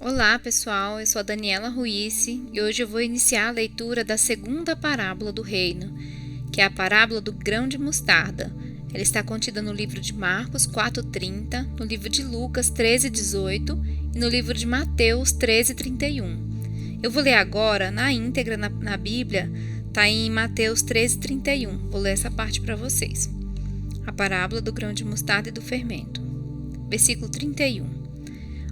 Olá pessoal, eu sou a Daniela Ruice e hoje eu vou iniciar a leitura da segunda parábola do reino, que é a parábola do grão de mostarda. Ela está contida no livro de Marcos 4:30, no livro de Lucas 13:18 e no livro de Mateus 13:31. Eu vou ler agora na íntegra na Bíblia, está em Mateus 13:31. Vou ler essa parte para vocês. A parábola do grão de mostarda e do fermento. Versículo 31.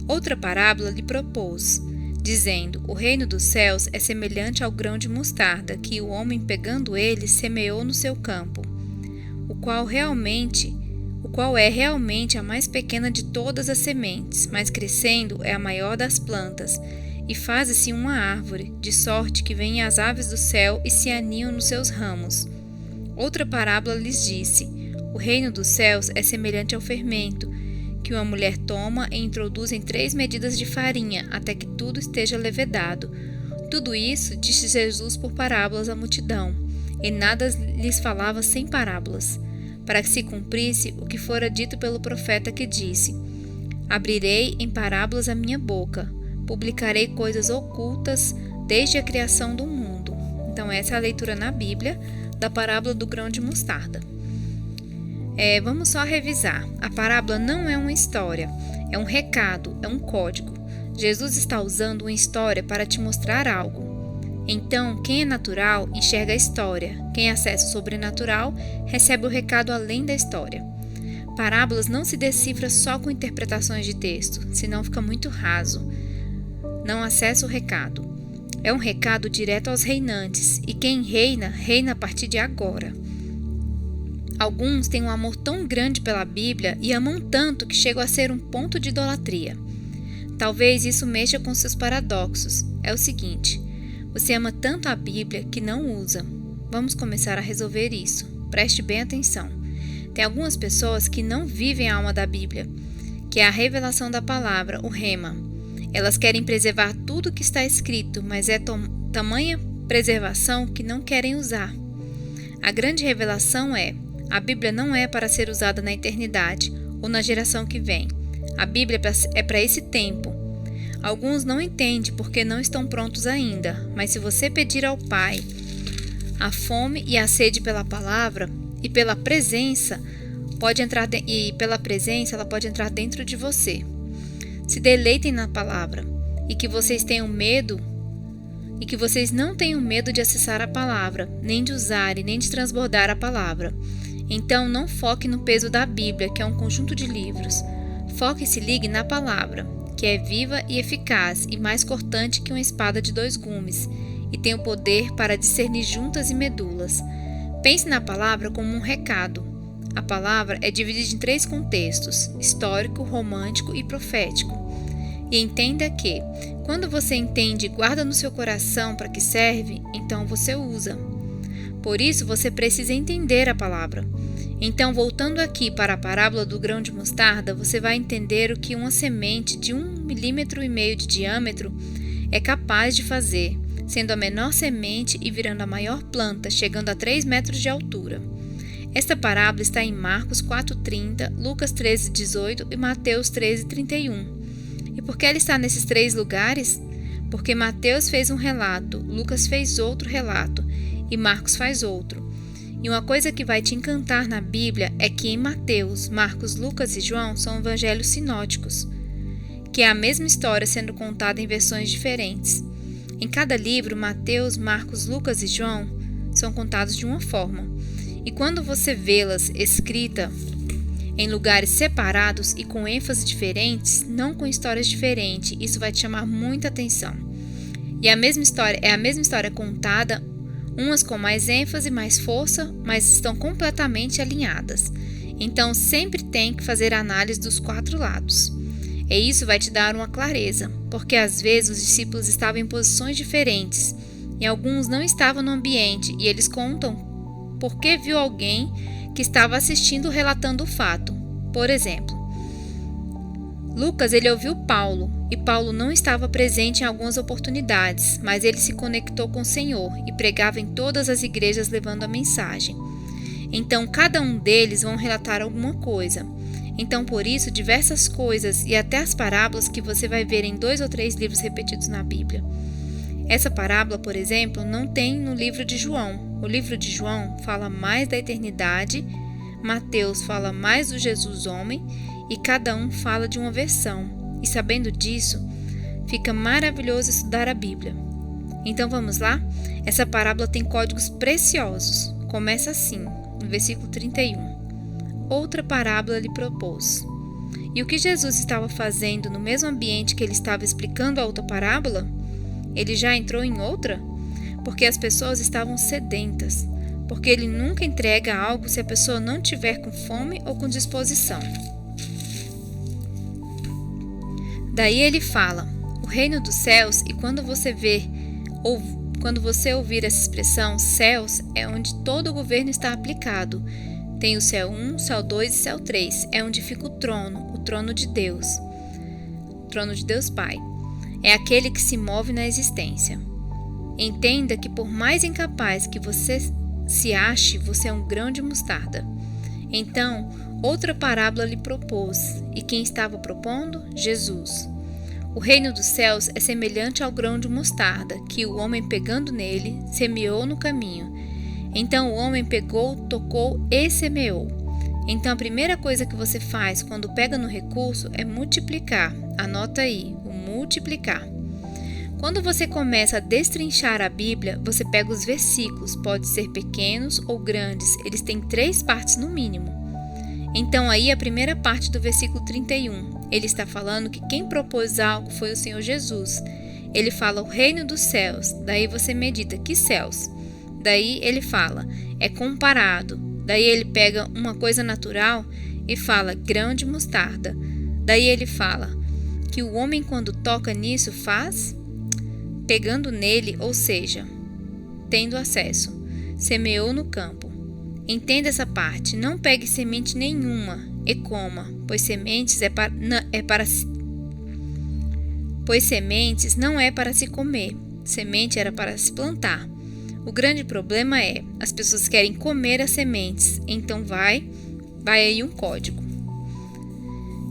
Outra parábola lhe propôs, dizendo: O reino dos céus é semelhante ao grão de mostarda que o homem, pegando ele, semeou no seu campo, o qual é realmente a mais pequena de todas as sementes, mas crescendo é a maior das plantas, e faz-se uma árvore, de sorte que vêm as aves do céu e se aninham nos seus ramos. Outra parábola lhes disse: O reino dos céus é semelhante ao fermento, que uma mulher toma e introduz em 3 medidas de farinha, até que tudo esteja levedado. Tudo isso disse Jesus por parábolas à multidão, e nada lhes falava sem parábolas, para que se cumprisse o que fora dito pelo profeta que disse: Abrirei em parábolas a minha boca, publicarei coisas ocultas desde a criação do mundo. Então essa é a leitura na Bíblia da parábola do grão de mostarda. Vamos só revisar. A parábola não é uma história, é um recado, é um código. Jesus está usando uma história para te mostrar algo. Então, quem é natural enxerga a história. Quem acessa o sobrenatural recebe o recado além da história. Parábolas não se decifra só com interpretações de texto, senão fica muito raso. Não acessa o recado. É um recado direto aos reinantes, e quem reina, reina a partir de agora. Alguns têm um amor tão grande pela Bíblia e amam tanto que chegam a ser um ponto de idolatria. Talvez isso mexa com seus paradoxos. É o seguinte: você ama tanto a Bíblia que não usa. Vamos começar a resolver isso. Preste bem atenção. Tem algumas pessoas que não vivem a alma da Bíblia, que é a revelação da palavra, o rema. Elas querem preservar tudo o que está escrito, mas é tamanha preservação que não querem usar. A grande revelação é: a Bíblia não é para ser usada na eternidade ou na geração que vem. A Bíblia é para esse tempo. Alguns não entendem porque não estão prontos ainda, mas se você pedir ao Pai a fome e a sede pela palavra e pela presença, ela pode entrar dentro de você. Se deleitem na palavra e que vocês não tenham medo de acessar a palavra, nem de usar e nem de transbordar a palavra. Então, não foque no peso da Bíblia, que é um conjunto de livros. Foque e se ligue na palavra, que é viva e eficaz e mais cortante que uma espada de 2 gumes, e tem o poder para discernir juntas e medulas. Pense na palavra como um recado. A palavra é dividida em 3 contextos: histórico, romântico e profético. E entenda que, quando você entende e guarda no seu coração para que serve, então você usa. Por isso, você precisa entender a palavra. Então, voltando aqui para a parábola do grão de mostarda, você vai entender o que uma semente de 1,5 milímetro de diâmetro é capaz de fazer, sendo a menor semente e virando a maior planta, chegando a 3 metros de altura. Esta parábola está em Marcos 4:30, Lucas 13:18 e Mateus 13:31. E por que ela está nesses 3 lugares? Porque Mateus fez um relato, Lucas fez outro relato e Marcos faz outro. E uma coisa que vai te encantar na Bíblia é que em Mateus, Marcos, Lucas e João são evangelhos sinóticos, que é a mesma história sendo contada em versões diferentes. Em cada livro, Mateus, Marcos, Lucas e João são contados de uma forma. E quando você vê-las escritas em lugares separados e com ênfase diferentes, não com histórias diferentes, isso vai te chamar muita atenção. E é a mesma história contada, umas com mais ênfase, mais força, mas estão completamente alinhadas. Então, sempre tem que fazer análise dos 4 lados. E isso vai te dar uma clareza, porque às vezes os discípulos estavam em posições diferentes, e alguns não estavam no ambiente, e eles contam porque viu alguém que estava assistindo relatando o fato. Por exemplo, Lucas ele ouviu Paulo, e Paulo não estava presente em algumas oportunidades, mas ele se conectou com o Senhor e pregava em todas as igrejas levando a mensagem. Então cada um deles vão relatar alguma coisa. Então, por isso, diversas coisas e até as parábolas que você vai ver em 2 ou 3 livros repetidos na Bíblia. Essa parábola, por exemplo, não tem no livro de João. O livro de João fala mais da eternidade, Mateus fala mais do Jesus homem e cada um fala de uma versão. E sabendo disso, fica maravilhoso estudar a Bíblia. Então vamos lá? Essa parábola tem códigos preciosos. Começa assim, no versículo 31. Outra parábola lhe propôs. E o que Jesus estava fazendo no mesmo ambiente que ele estava explicando a outra parábola? Ele já entrou em outra? Porque as pessoas estavam sedentas. Porque ele nunca entrega algo se a pessoa não tiver com fome ou com disposição. Daí ele fala, o reino dos céus, e quando você ouvir essa expressão, céus, é onde todo o governo está aplicado. Tem o céu 1, céu 2 e céu 3. É onde fica o trono de Deus. O trono de Deus Pai. É aquele que se move na existência. Entenda que por mais incapaz que você se ache, você é um grão de mostarda. Então, outra parábola lhe propôs. E quem estava propondo? Jesus. O reino dos céus é semelhante ao grão de mostarda, que o homem pegando nele, semeou no caminho. Então o homem pegou, tocou e semeou. Então a primeira coisa que você faz quando pega no recurso é multiplicar. Anota aí, o multiplicar. Quando você começa a destrinchar a Bíblia, você pega os versículos, pode ser pequenos ou grandes, eles têm 3 partes no mínimo. Então aí a primeira parte do versículo 31, ele está falando que quem propôs algo foi o Senhor Jesus. Ele fala o reino dos céus, daí você medita, que céus? Daí ele fala, é comparado. Daí ele pega uma coisa natural e fala grão de mostarda. Daí ele fala que o homem quando toca nisso faz pegando nele, ou seja, tendo acesso. Semeou no campo. Entenda essa parte, não pegue semente nenhuma e coma, pois sementes não é para se comer. Semente era para se plantar. O grande problema é, as pessoas querem comer as sementes, então vai aí um código.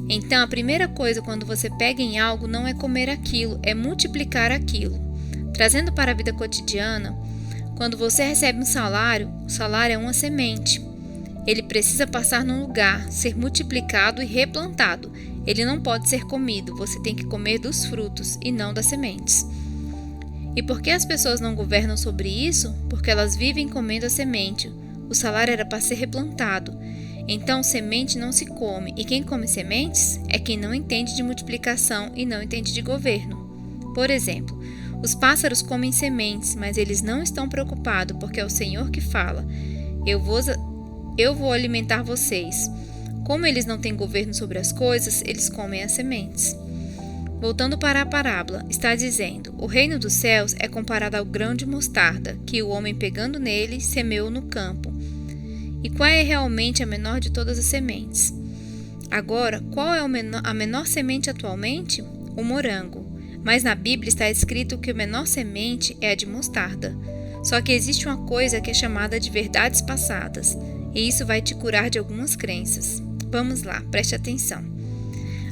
Então, a primeira coisa quando você pega em algo não é comer aquilo, é multiplicar aquilo. Trazendo para a vida cotidiana, quando você recebe um salário, o salário é uma semente. Ele precisa passar num lugar, ser multiplicado e replantado. Ele não pode ser comido, você tem que comer dos frutos e não das sementes. E por que as pessoas não governam sobre isso? Porque elas vivem comendo a semente. O salário era para ser replantado. Então, semente não se come. E quem come sementes é quem não entende de multiplicação e não entende de governo. Por exemplo, os pássaros comem sementes, mas eles não estão preocupados, porque é o Senhor que fala: Eu vou alimentar vocês. Como eles não têm governo sobre as coisas, eles comem as sementes. Voltando para a parábola, está dizendo, o reino dos céus é comparado ao grão de mostarda, que o homem pegando nele, semeou no campo. E qual é realmente a menor de todas as sementes? Agora, qual é a menor semente atualmente? O morango. Mas na Bíblia está escrito que a menor semente é a de mostarda. Só que existe uma coisa que é chamada de verdades passadas, e isso vai te curar de algumas crenças. Vamos lá, preste atenção.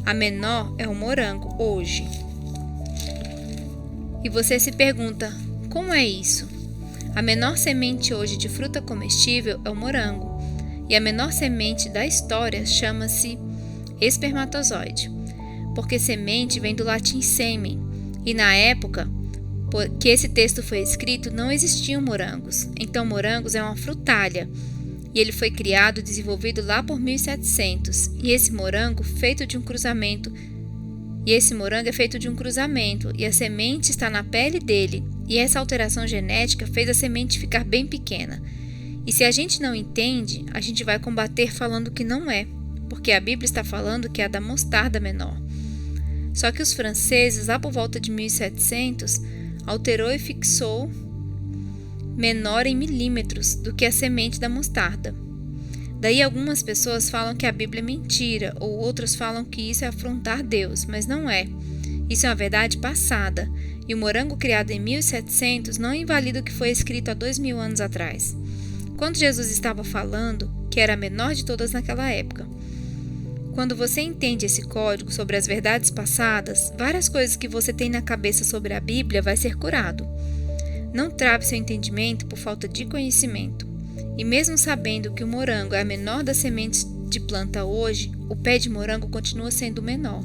A menor é o morango, hoje. E você se pergunta, como é isso? A menor semente hoje de fruta comestível é o morango. E a menor semente da história chama-se espermatozoide. Porque semente vem do latim sêmen. E na época que esse texto foi escrito, não existiam morangos. Então morangos é uma frutalha. E ele foi criado e desenvolvido lá por 1700. E esse morango é feito de um cruzamento. E a semente está na pele dele. E essa alteração genética fez a semente ficar bem pequena. E se a gente não entende, a gente vai combater falando que não é. Porque a Bíblia está falando que é a da mostarda menor. Só que os franceses, lá por volta de 1700, alterou e fixou menor em milímetros do que a semente da mostarda. Daí algumas pessoas falam que a Bíblia é mentira, ou outras falam que isso é afrontar Deus, mas não é. Isso é uma verdade passada, e o morango criado em 1700 não invalida o que foi escrito há 2000 anos atrás, quando Jesus estava falando que era a menor de todas naquela época. Quando você entende esse código sobre as verdades passadas, várias coisas que você tem na cabeça sobre a Bíblia vai ser curado. Não trave seu entendimento por falta de conhecimento. E mesmo sabendo que o morango é a menor das sementes de planta hoje, o pé de morango continua sendo o menor.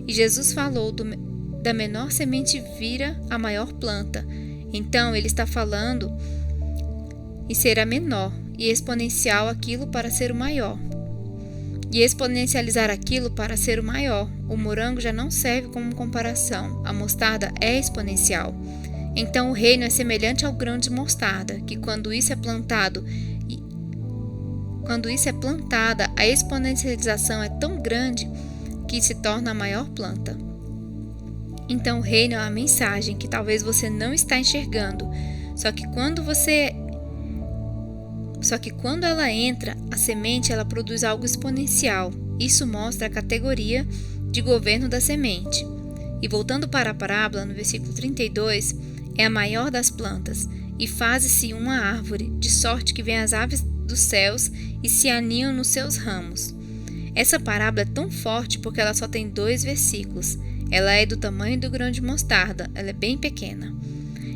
E Jesus falou da menor semente vira a maior planta. Então ele está falando em ser a menor e exponencial aquilo para ser o maior. E exponencializar aquilo para ser o maior. O morango já não serve como comparação. A mostarda é exponencial. Então o reino é semelhante ao grão de mostarda, que quando isso é plantada, a exponencialização é tão grande que se torna a maior planta. Então o reino é uma mensagem que talvez você não está enxergando, só que quando ela entra, a semente ela produz algo exponencial. Isso mostra a categoria de governo da semente. E voltando para a parábola, no versículo 32, é a maior das plantas, e faze-se uma árvore, de sorte que vêm as aves dos céus e se aninham nos seus ramos. Essa parábola é tão forte porque ela só tem 2 versículos. Ela é do tamanho do grão de mostarda, ela é bem pequena.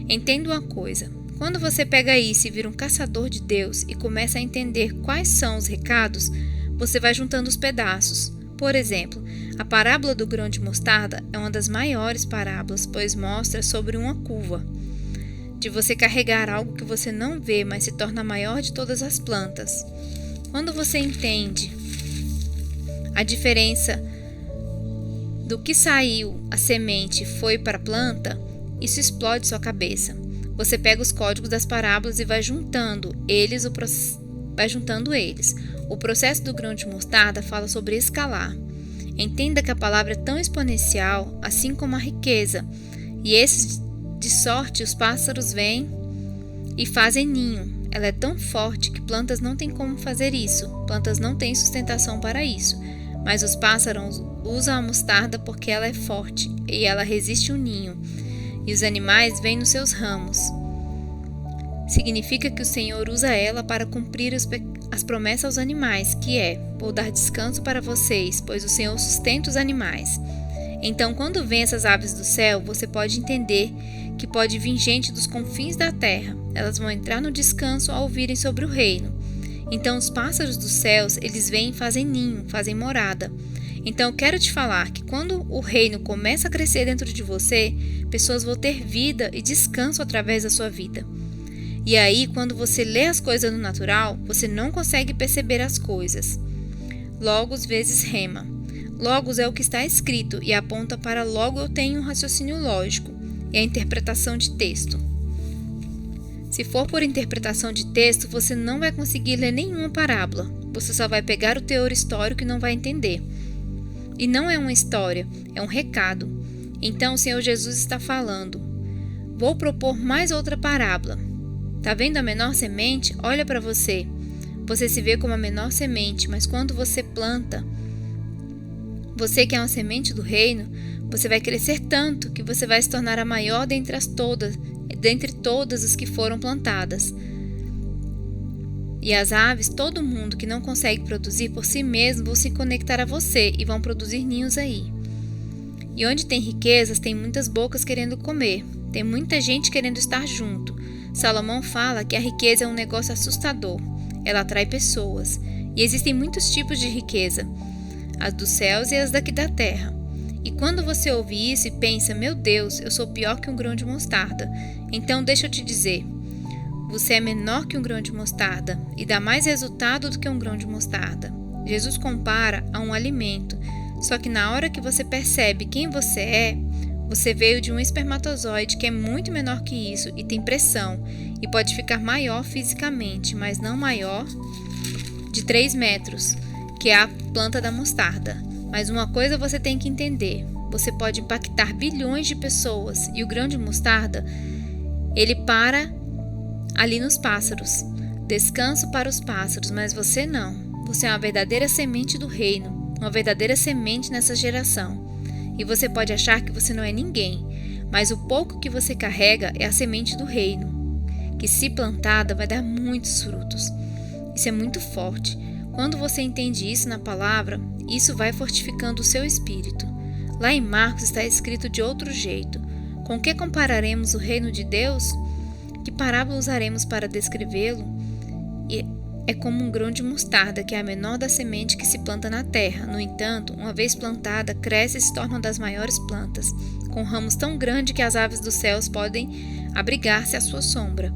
Entenda uma coisa, quando você pega isso e vira um caçador de Deus e começa a entender quais são os recados, você vai juntando os pedaços. Por exemplo, a parábola do grão de mostarda é uma das maiores parábolas, pois mostra sobre uma curva, de você carregar algo que você não vê, mas se torna a maior de todas as plantas. Quando você entende a diferença do que saiu a semente e foi para a planta, isso explode sua cabeça. Você pega os códigos das parábolas e vai juntando eles. O processo do grão de mostarda fala sobre escalar. Entenda que a palavra é tão exponencial, assim como a riqueza. E esses de sorte os pássaros vêm e fazem ninho. Ela é tão forte que plantas não têm como fazer isso. Plantas não têm sustentação para isso. Mas os pássaros usam a mostarda porque ela é forte e ela resiste ao ninho. E os animais vêm nos seus ramos. Significa que o Senhor usa ela para cumprir as promessas aos animais, que é: vou dar descanso para vocês, pois o Senhor sustenta os animais. Então, quando vem essas aves do céu, você pode entender que pode vir gente dos confins da terra. Elas vão entrar no descanso ao ouvirem sobre o reino. Então, os pássaros dos céus, eles vêm e fazem ninho, fazem morada. Então, eu quero te falar que quando o reino começa a crescer dentro de você, pessoas vão ter vida e descanso através da sua vida. E aí, quando você lê as coisas no natural, você não consegue perceber as coisas. Logos vezes rema. Logos é o que está escrito e aponta para logo eu tenho um raciocínio lógico e a interpretação de texto. Se for por interpretação de texto, você não vai conseguir ler nenhuma parábola. Você só vai pegar o teor histórico e não vai entender. E não é uma história, é um recado. Então o Senhor Jesus está falando: vou propor mais outra parábola. Tá vendo a menor semente? Olha para você. Você se vê como a menor semente, mas quando você planta, você que é uma semente do reino, você vai crescer tanto que você vai se tornar a maior dentre todas as que foram plantadas. E as aves, todo mundo que não consegue produzir por si mesmo, vão se conectar a você e vão produzir ninhos aí. E onde tem riquezas, tem muitas bocas querendo comer. Tem muita gente querendo estar junto. Salomão fala que a riqueza é um negócio assustador. Ela atrai pessoas. E existem muitos tipos de riqueza, as dos céus e as daqui da terra. E quando você ouve isso e pensa: meu Deus, eu sou pior que um grão de mostarda, então deixa eu te dizer, você é menor que um grão de mostarda e dá mais resultado do que um grão de mostarda. Jesus compara a um alimento, só que na hora que você percebe quem você é, você veio de um espermatozoide que é muito menor que isso e tem pressão e pode ficar maior fisicamente, mas não maior de 3 metros, que é a planta da mostarda. Mas uma coisa você tem que entender: você pode impactar bilhões de pessoas e o grão de mostarda, ele para ali nos pássaros. Descanso para os pássaros, mas você não. Você é uma verdadeira semente do reino, uma verdadeira semente nessa geração. E você pode achar que você não é ninguém, mas o pouco que você carrega é a semente do reino, que se plantada vai dar muitos frutos. Isso é muito forte. Quando você entende isso na palavra, Isso vai fortificando o seu espírito. Lá em Marcos está escrito de outro jeito. Com que compararemos o reino de Deus? Que parábola usaremos para descrevê-lo? É como um grão de mostarda, que é a menor da semente que se planta na terra. No entanto, uma vez plantada, cresce e se torna uma das maiores plantas, com ramos tão grandes que as aves dos céus podem abrigar-se à sua sombra.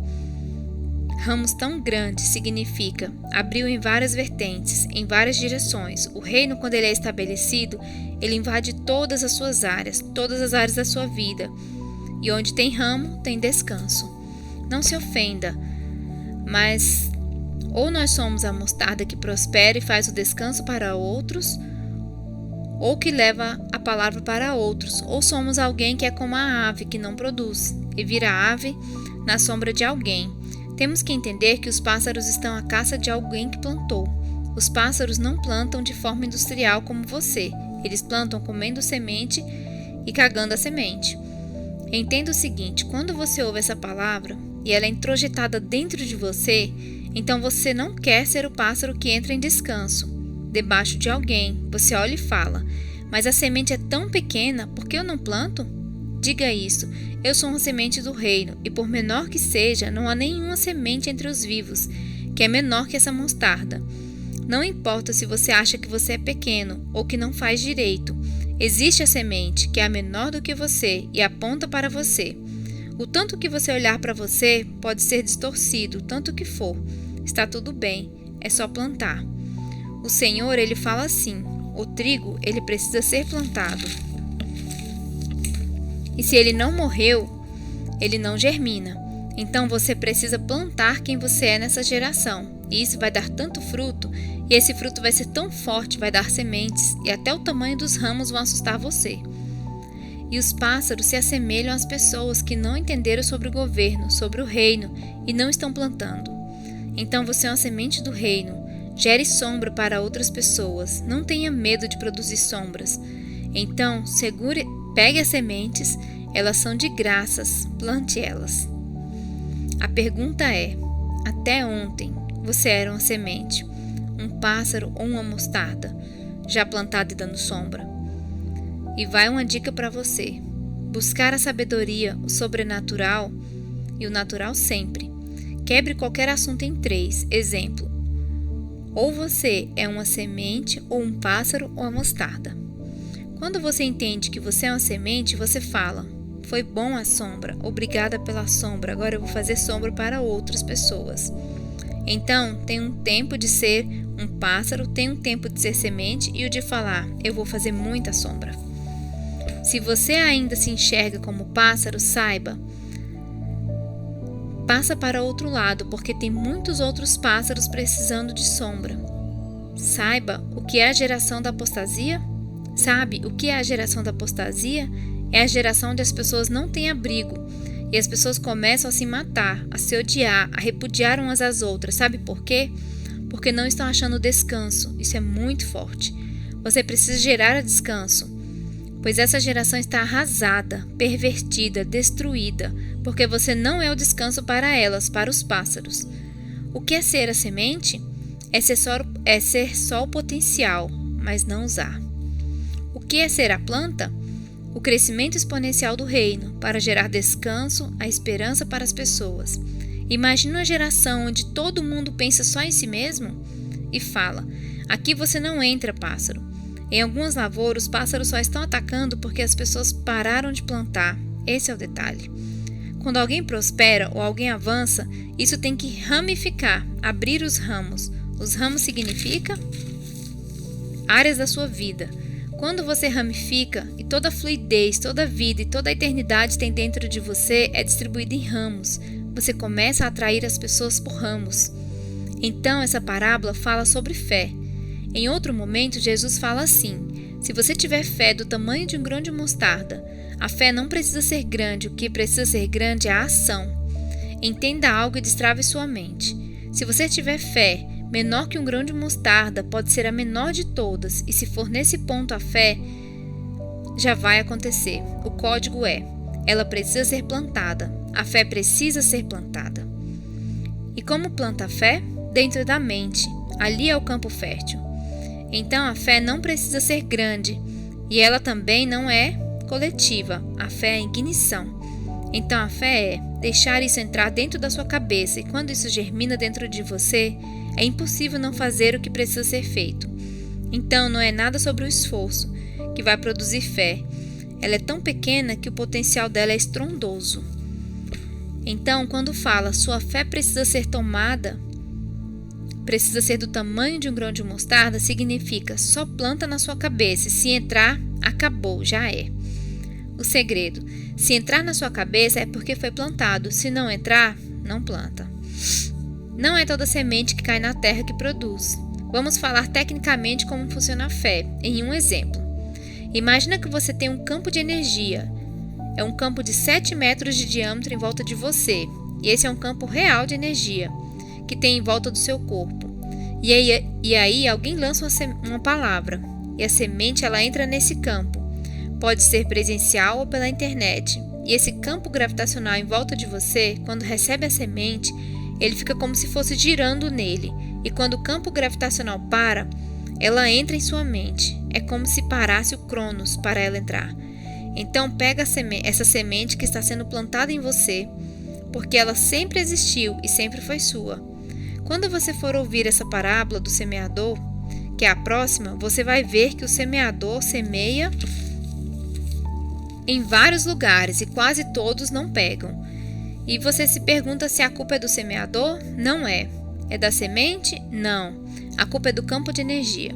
Ramos tão grandes significa abriu em várias vertentes, em várias direções. O reino, quando ele é estabelecido, ele invade todas as suas áreas, todas as áreas da sua vida. E onde tem ramo, tem descanso. Não se ofenda, mas ou nós somos a mostarda que prospera e faz o descanso para outros, ou que leva a palavra para outros, ou somos alguém que é como a ave que não produz e vira ave na sombra de alguém. Temos que entender que os pássaros estão à caça de alguém que plantou. Os pássaros não plantam de forma industrial como você. Eles plantam comendo semente e cagando a semente. Entenda o seguinte: quando você ouve essa palavra e ela é introjetada dentro de você, então você não quer ser o pássaro que entra em descanso debaixo de alguém. Você olha e fala: mas a semente é tão pequena, por que eu não planto? Diga isso: eu sou uma semente do reino, e por menor que seja, não há nenhuma semente entre os vivos que é menor que essa mostarda. Não importa se você acha que você é pequeno ou que não faz direito, existe a semente que é a menor do que você e aponta para você. O tanto que você olhar para você pode ser distorcido, tanto que for. Está tudo bem, é só plantar. O Senhor, ele fala assim: o trigo, ele precisa ser plantado. E se ele não morreu, ele não germina. Então você precisa plantar quem você é nessa geração. E isso vai dar tanto fruto, e esse fruto vai ser tão forte, vai dar sementes, e até o tamanho dos ramos vão assustar você. E os pássaros se assemelham às pessoas que não entenderam sobre o governo, sobre o reino, e não estão plantando. Então você é uma semente do reino. Gere sombra para outras pessoas. Não tenha medo de produzir sombras. Então, pegue as sementes, elas são de graças, plante elas. A pergunta é: até ontem você era uma semente, um pássaro ou uma mostarda, já plantada e dando sombra? E vai uma dica para você: buscar a sabedoria, o sobrenatural e o natural sempre. Quebre qualquer assunto em 3. Exemplo: ou você é uma semente, ou um pássaro, ou a mostarda. Quando você entende que você é uma semente, você fala: foi bom a sombra, obrigada pela sombra, agora eu vou fazer sombra para outras pessoas. Então, tem um tempo de ser um pássaro, tem um tempo de ser semente e o de falar: eu vou fazer muita sombra. Se você ainda se enxerga como pássaro, saiba, passa para outro lado, porque tem muitos outros pássaros precisando de sombra. Saiba o que é a geração da apostasia? Sabe o que é a geração da apostasia? É a geração onde as pessoas não têm abrigo e as pessoas começam a se matar, a se odiar, a repudiar umas às outras. Sabe por quê? Porque não estão achando descanso. Isso é muito forte. Você precisa gerar descanso, pois essa geração está arrasada, pervertida, destruída, porque você não é o descanso para elas, para os pássaros. O que é ser a semente? É ser só o potencial, mas não usar. O que é ser a planta? O crescimento exponencial do reino, para gerar descanso, a esperança para as pessoas. Imagina uma geração onde todo mundo pensa só em si mesmo e fala: aqui você não entra, pássaro. Em algumas lavouras, os pássaros só estão atacando porque as pessoas pararam de plantar. Esse é o detalhe. Quando alguém prospera ou alguém avança, isso tem que ramificar, abrir os ramos. Os ramos significa áreas da sua vida. Quando você ramifica e toda a fluidez, toda a vida e toda a eternidade tem dentro de você é distribuída em ramos, você começa a atrair as pessoas por ramos. Então essa parábola fala sobre fé. Em outro momento, Jesus fala assim: se você tiver fé do tamanho de um grão de mostarda, a fé não precisa ser grande, o que precisa ser grande é a ação. Entenda algo e destrave sua mente. Se você tiver fé menor que um grão de mostarda, pode ser a menor de todas, e se for nesse ponto a fé, já vai acontecer. O código é: ela precisa ser plantada. A fé precisa ser plantada. E como planta a fé? Dentro da mente. Ali é o campo fértil. Então a fé não precisa ser grande e ela também não é coletiva. A fé é ignição. Então a fé é deixar isso entrar dentro da sua cabeça e quando isso germina dentro de você, é impossível não fazer o que precisa ser feito. Então não é nada sobre o esforço que vai produzir fé. Ela é tão pequena que o potencial dela é estrondoso. Então, quando fala sua fé precisa ser tomada, precisa ser do tamanho de um grão de mostarda, significa só planta na sua cabeça. Se entrar, acabou, já é. O segredo: se entrar na sua cabeça é porque foi plantado. Se não entrar, não planta. Não é toda semente que cai na terra que produz. Vamos falar tecnicamente como funciona a fé, em um exemplo. Imagina que você tem um campo de energia. É um campo de 7 metros de diâmetro em volta de você. E esse é um campo real de energia que tem em volta do seu corpo. E aí alguém lança uma palavra. E a semente ela entra nesse campo. Pode ser presencial ou pela internet. E esse campo gravitacional em volta de você, quando recebe a semente, ele fica como se fosse girando nele. E quando o campo gravitacional para, ela entra em sua mente. É como se parasse o Cronos para ela entrar. Então pega essa semente que está sendo plantada em você, porque ela sempre existiu e sempre foi sua. Quando você for ouvir essa parábola do semeador, que é a próxima, você vai ver que o semeador semeia em vários lugares e quase todos não pegam. E você se pergunta se a culpa é do semeador? Não é. É da semente? Não. A culpa é do campo de energia.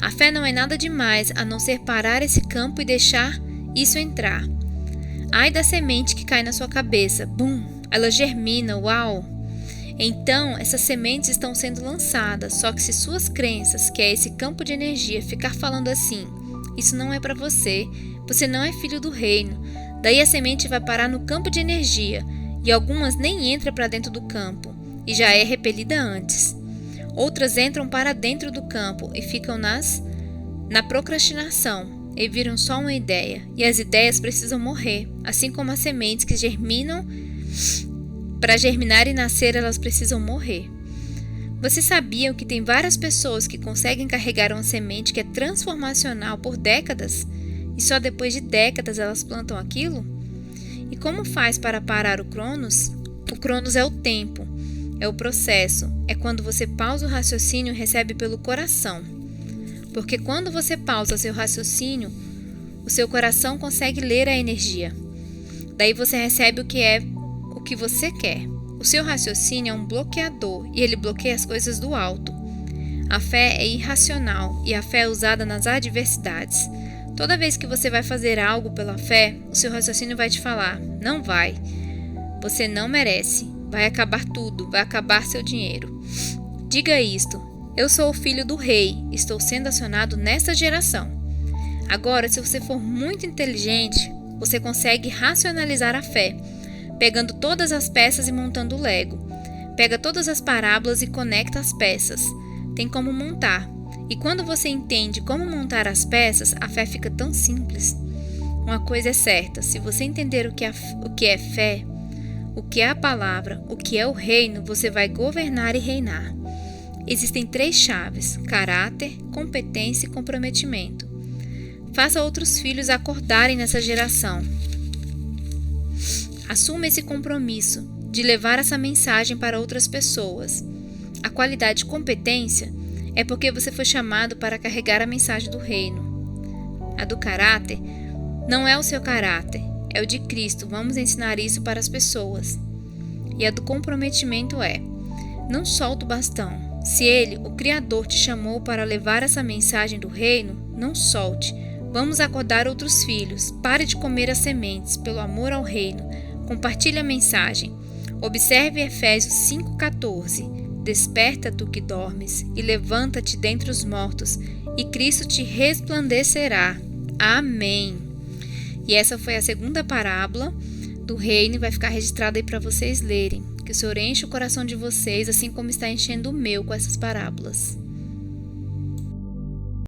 A fé não é nada demais a não ser parar esse campo e deixar isso entrar. Ai da semente que cai na sua cabeça. Bum! Ela germina, uau! Então, essas sementes estão sendo lançadas, só que se suas crenças, que é esse campo de energia, ficar falando assim, isso não é para você, você não é filho do reino, daí a semente vai parar no campo de energia, e algumas nem entram para dentro do campo, e já é repelida antes. Outras entram para dentro do campo e ficam na procrastinação, e viram só uma ideia, e as ideias precisam morrer, assim como as sementes que germinam. Para germinar e nascer, elas precisam morrer. Vocês sabiam que tem várias pessoas que conseguem carregar uma semente que é transformacional por décadas, e só depois de décadas elas plantam aquilo? E como faz para parar o Cronos? O Cronos é o tempo, é o processo, é quando você pausa o raciocínio e recebe pelo coração. Porque quando você pausa seu raciocínio, o seu coração consegue ler a energia. Daí você recebe o que você quer. O seu raciocínio é um bloqueador e ele bloqueia as coisas do alto. A fé é irracional e a fé é usada nas adversidades. Toda vez que você vai fazer algo pela fé, o seu raciocínio vai te falar: não vai, você não merece, vai acabar tudo, vai acabar seu dinheiro. Diga isto: eu sou o filho do rei, estou sendo acionado nesta geração. Agora, se você for muito inteligente, você consegue racionalizar a fé, pegando todas as peças e montando o Lego. Pega todas as parábolas e conecta as peças. Tem como montar. E quando você entende como montar as peças, a fé fica tão simples. Uma coisa é certa: se você entender o que é fé, o que é a palavra, o que é o reino, você vai governar e reinar. Existem 3 chaves: caráter, competência e comprometimento. Faça outros filhos acordarem nessa geração. Assuma esse compromisso de levar essa mensagem para outras pessoas. A qualidade de competência é porque você foi chamado para carregar a mensagem do reino. A do caráter não é o seu caráter, é o de Cristo. Vamos ensinar isso para as pessoas. E a do comprometimento é: não solta o bastão. Se Ele, o Criador, te chamou para levar essa mensagem do reino, não solte. Vamos acordar outros filhos. Pare de comer as sementes, pelo amor ao reino. Compartilhe a mensagem. Observe Efésios 5,14. Desperta tu que dormes, e levanta-te dentre os mortos, e Cristo te resplandecerá. Amém. E essa foi a segunda parábola do reino, e vai ficar registrada aí para vocês lerem. Que o Senhor enche o coração de vocês, assim como está enchendo o meu com essas parábolas.